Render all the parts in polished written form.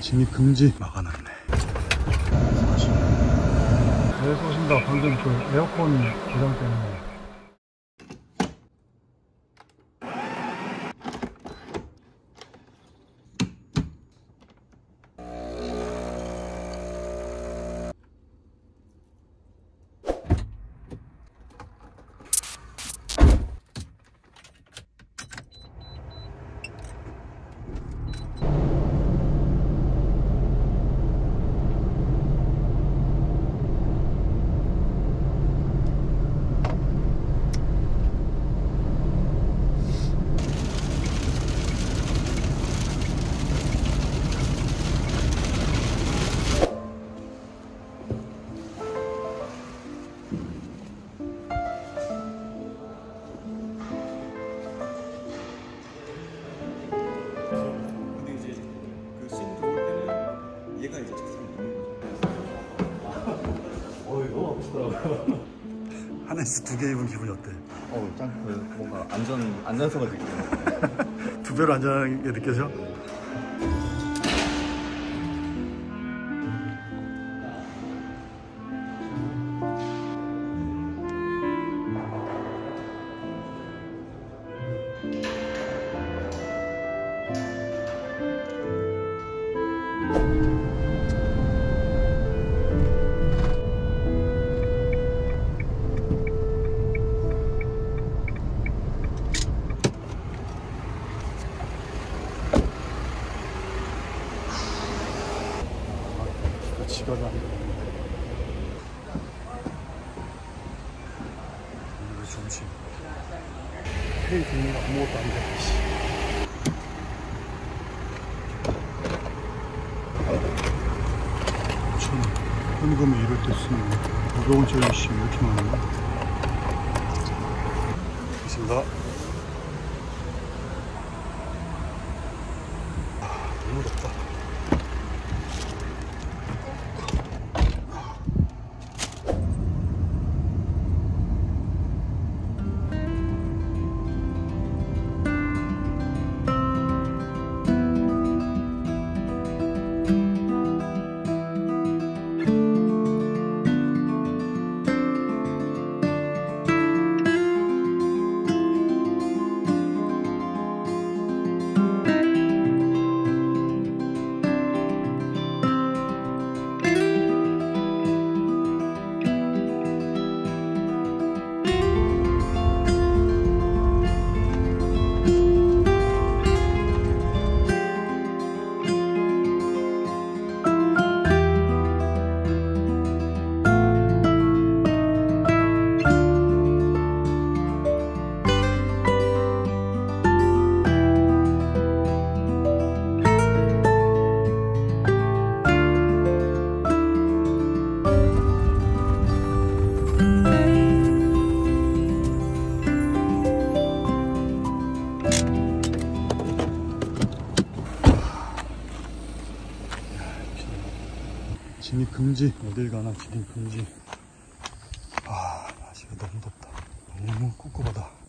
진입 금지 막아놨네. 네, 쏘신다. 방금 그 에어컨 고장 때문에. 하나에서 2개 입은 기분이 어때? 짱 뭔가 안전성을 느껴요. 2배로 안전하게 느껴져? 지가다. 오늘 점심 회의 듣는 거 아무것도 안 돼. 참 현금을 이럴 때 쓰는 500원짜리 씨 왜 이렇게 많아? 알겠습니다. 너무 덥다. 진입 금지. 어딜 가나 진입 금지. 날씨가 너무 덥다. 너무 꿉꿉하다.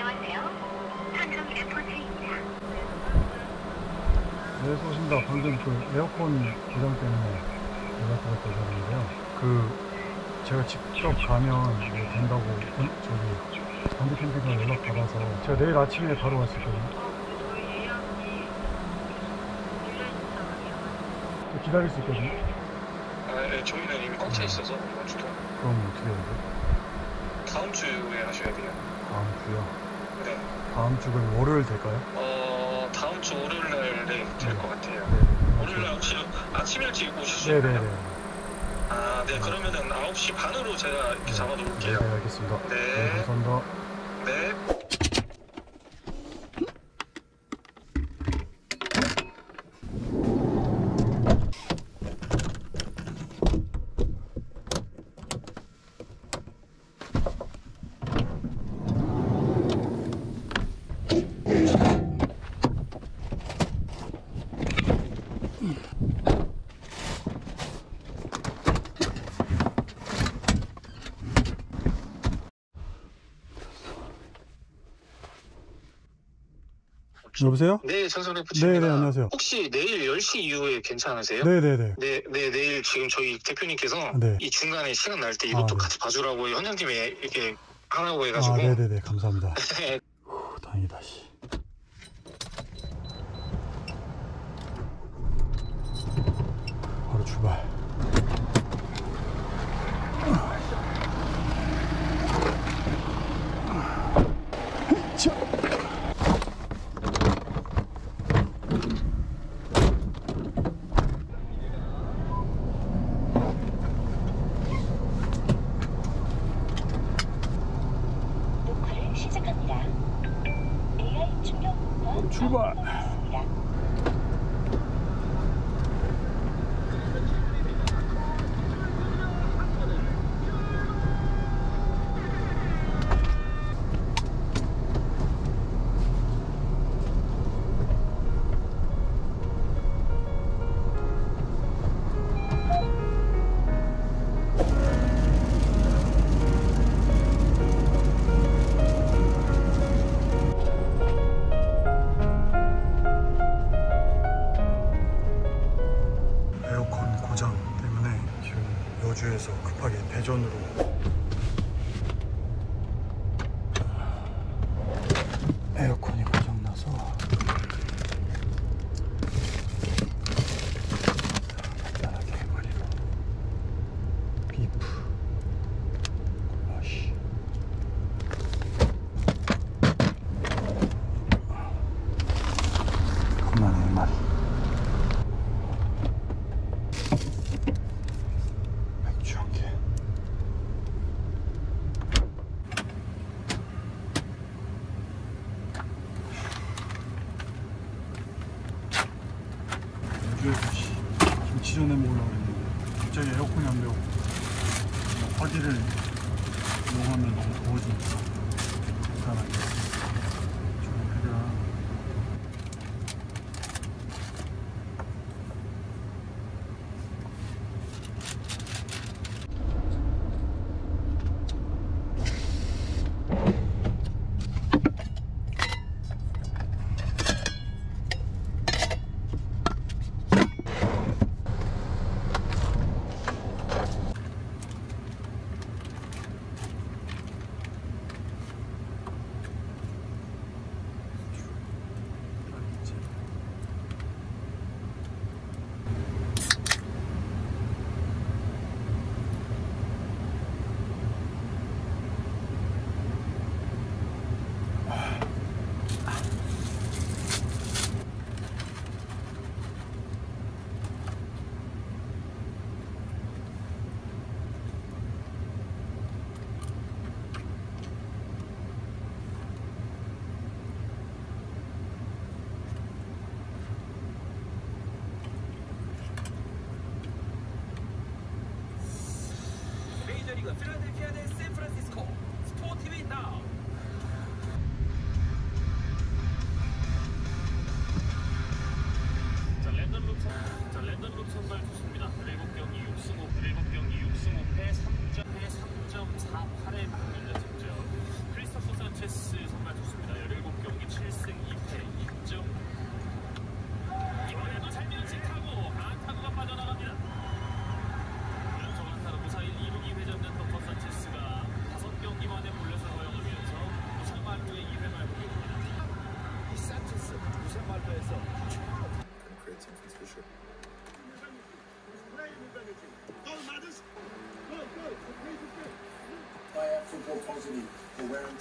안녕하세요. 삼성 에어포트입니다. 네, 쏘신다. 방금 그 에어컨 고장 때문에 연락드렸던 사람인데요. 제가 직접 가면 이게 된다고 저기 반대 캠핑카 연락 받아서 제가 내일 아침에 바로 왔었거든요. 기다릴 수 있거든요. 네, 저희는 이미 꽉 차 있어서 이번 주도. 그럼 어떻게 해야 돼요? 다음 주에 하셔야 돼요. 다음 주요? 네. 다음 주가 월요일 될까요? 다음 주 월요일 날에 될 것 같아요. 네. 월요일 날 혹시 아침 일찍 오실 수 있나요? 네네네. 아, 네. 그러면은 9시 반으로 제가 이렇게 잡아놓을게요. 네, 알겠습니다. 네. 네, 감사합니다. 네. 여보세요? 네, 전선 FC입니다. 네네, 안녕하세요. 혹시 내일 10시 이후에 괜찮으세요? 네네네. 네, 내일 지금 저희 대표님께서 네. 이 중간에 시간 날 때 이것도 네. 같이 봐주라고 현장팀에 이렇게 하라고 해가지고. 네네네, 감사합니다. 네. 다행이다, 씨. 바로 출발. 녹화를 시작합니다. AI 충격부터 출발. 있습니다. 에어컨 고장 때문에 지금 여주에서 급하게 대전으로 에어컨이 고장나서 간단하게 해버리고 비프 굴라시 겁나네 이 말이. 맥주 한 개. 여주에서 김치 전에 먹으려고 했는데 갑자기 에어컨이 안 되고 화기를 이용하면 너무 더워지니까 간단하게 좀 해라.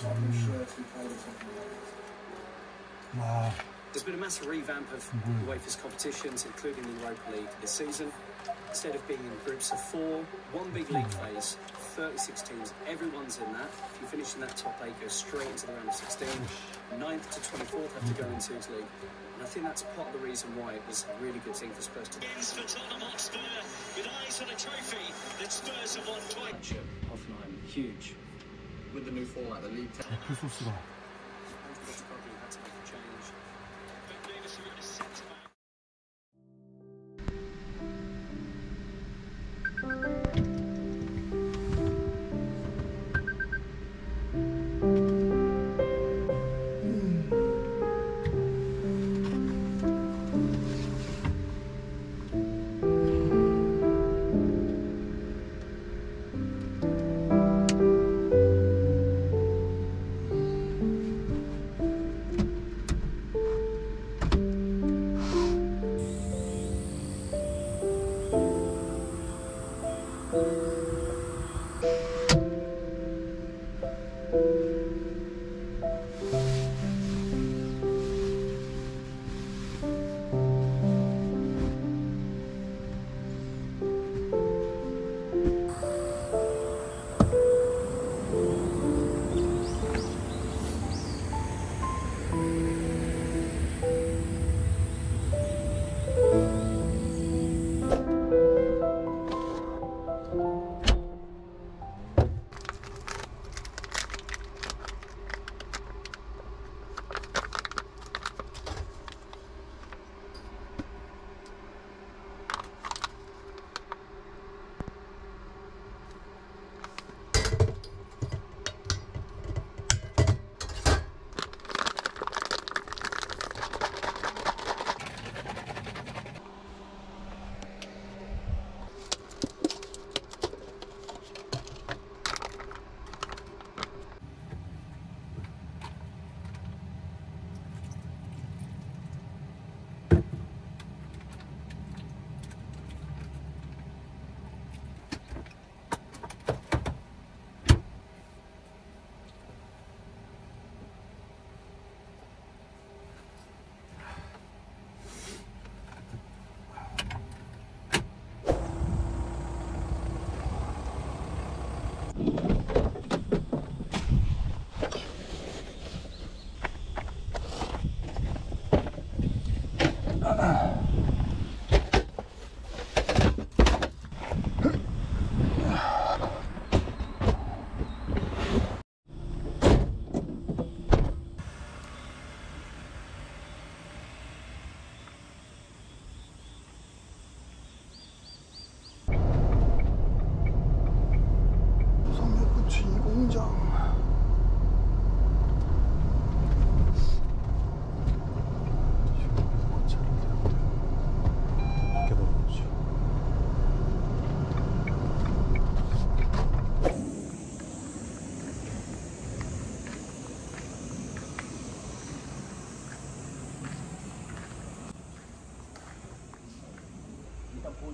Tottenham shirt and played at Tottenham. 아, There's been a massive revamp of UEFA's competitions, including the Europa League this season. Instead of being in groups of 4, one big league phase, 36 teams, everyone's in that. If you finish in that top 8, go straight into the round of 16. 9th to 24th have to go into its league. And I think that's part of the reason why it was a really good thing for Spurs to do. For Tottenham Hotspur, with eyes on a trophy that Spurs have won twice. Hoffenheim, huge. With the new format, the league. 그 소스가. Andrew Postecoglou had to make a change. But Davis are in a centre back.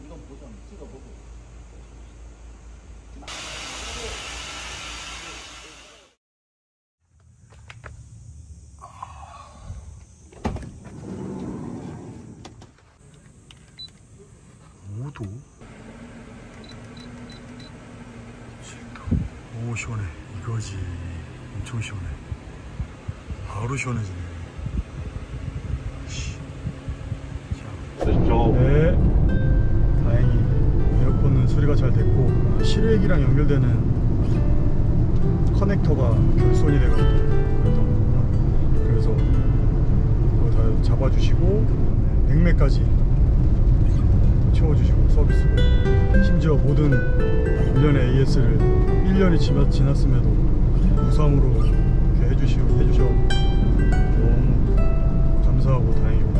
이건 보정 찍어보고. 도 오 시원해. 이거지. 엄청 시원해. 바로 시원해지네. 네, 다행히 에어컨은 수리가 잘 됐고 실외기랑 연결되는 커넥터가 결손이 돼가지고 그래서 그거 다 잡아주시고 냉매까지 채워주시고 서비스고 심지어 모든 일련의 AS를 1년이 지났음에도 무상으로 이렇게 해주셔 너무 감사하고 다행이고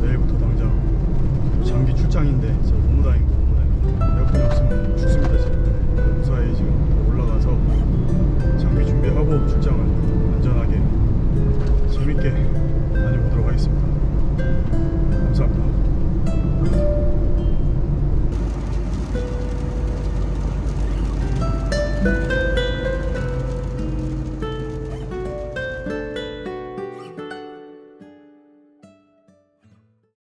내일부터 당장 장기 출장인데 진짜 너무 다행이고 에어컨이 없으면 죽습니다 지금. 무사히 지금 올라가서 장비 준비하고 출장을 안전하게 재밌게 다녀보도록 하겠습니다. 감사합니다.